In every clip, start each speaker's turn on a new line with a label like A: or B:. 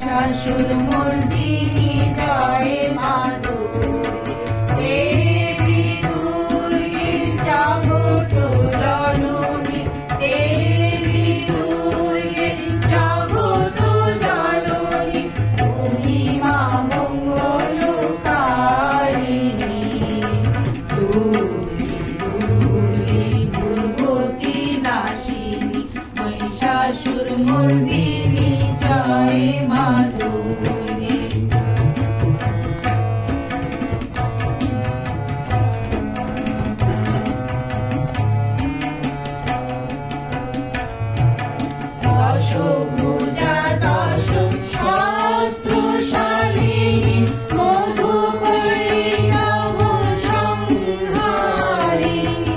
A: শাশুর মর্দিনী জয় মা দুর্গে, দেবী দুর্গে জাগত জননী, দেবী দুর্গে জাগত জননী, তুমি মা মঙ্গলকারিণী। দুর্গে দুর্গে দুর্গতি নাশিনী, মহিষাসুর মর্দিনী জয় মা দুর্গে। দশভুজা দশ শস্ত্রশালিনী, মধুকৈটভ সংহারিণী।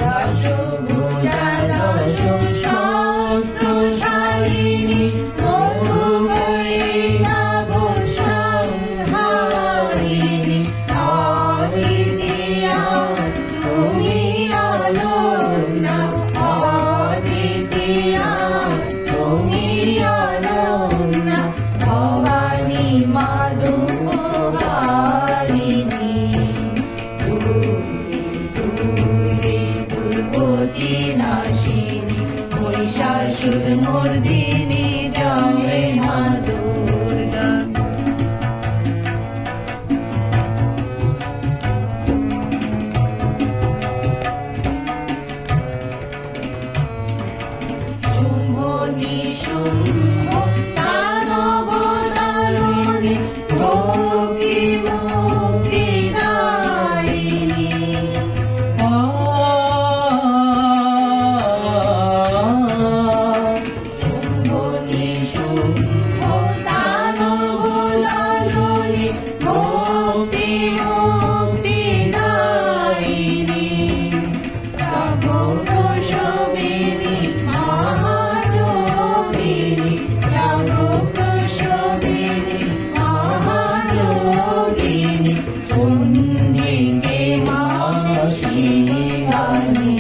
A: দশভুজা দশ শস্ত্রশালিনী, মধুকৈটভ সংহারিণী। অদ্বিতীয়া তুমি অনন্যা, অদ্বিতীয়া তুমি অনন্যা, ভবানী মা দুর্গহারিণী। দুর্গে দুর্গে দুর্গতি নাশিনী, মহিষাসুর মর্দিনী জয় মা দুর্গা। শুম্ভ নিশুম্ভ দানব দাননী, ভক্তি মুক্তিদায়িনী। শুম্ভ নিশুম্ভ দানব দাননী, ভক্তি মুক্তিদায়িনী। জগৎপ্রসবিনী মহাযোগিনী, জগৎপ্রসবিনী মহাযোগিনী, চণ্ডিকে মা শিবানী।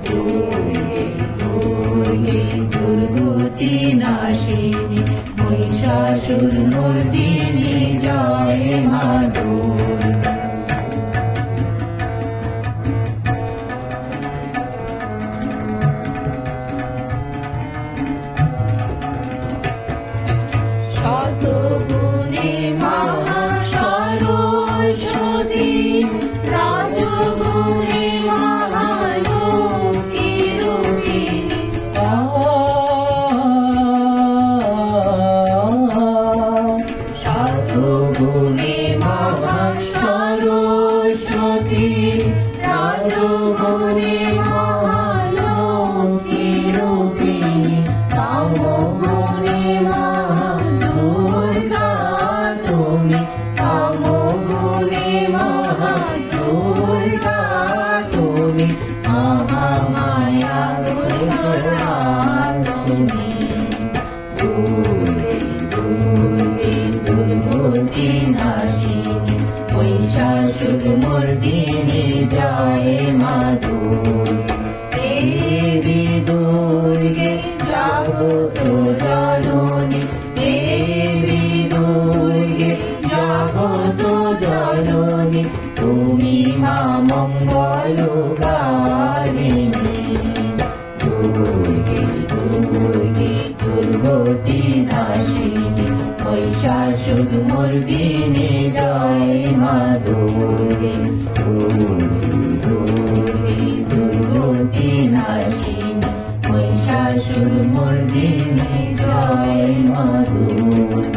A: দুর্গে দুর্গে দুর্গতি নাশিনী, মহিষাসুর মর্দিনী জয় মা দুর্গা। শতগুণে মহাসরস্বতী, রাজগুণে মহালক্ষ্মী রূপিণী। শতগুণে মহাসরস্বতী, রাজগুণে মহালক্ষ্মী রূপিণী। তমগুণে দুর্গা তুমি, তমগুণে দুর্গা তুমি, মহামায়া দোসরা তুমি। দুর্গে দুর্গে দুর্গতি নাশিনী, মহিষাসুর মর্দিনী জয় মা দুর্গে। দেবী দুর্গে জাগত জননী, দেবী দুর্গে জাগত জননী, তুমি মা মঙ্গলকারিণী। দুর্গে দুর্গে দুর্গতি নাশিনী, মহিষাসুর মর্দিনী জয় মা দুর্গে। দুর্গে দুর্গে দুর্গতি নাশিনী, মহিষাসুর মর্দিনী জয় মা দুর্গে।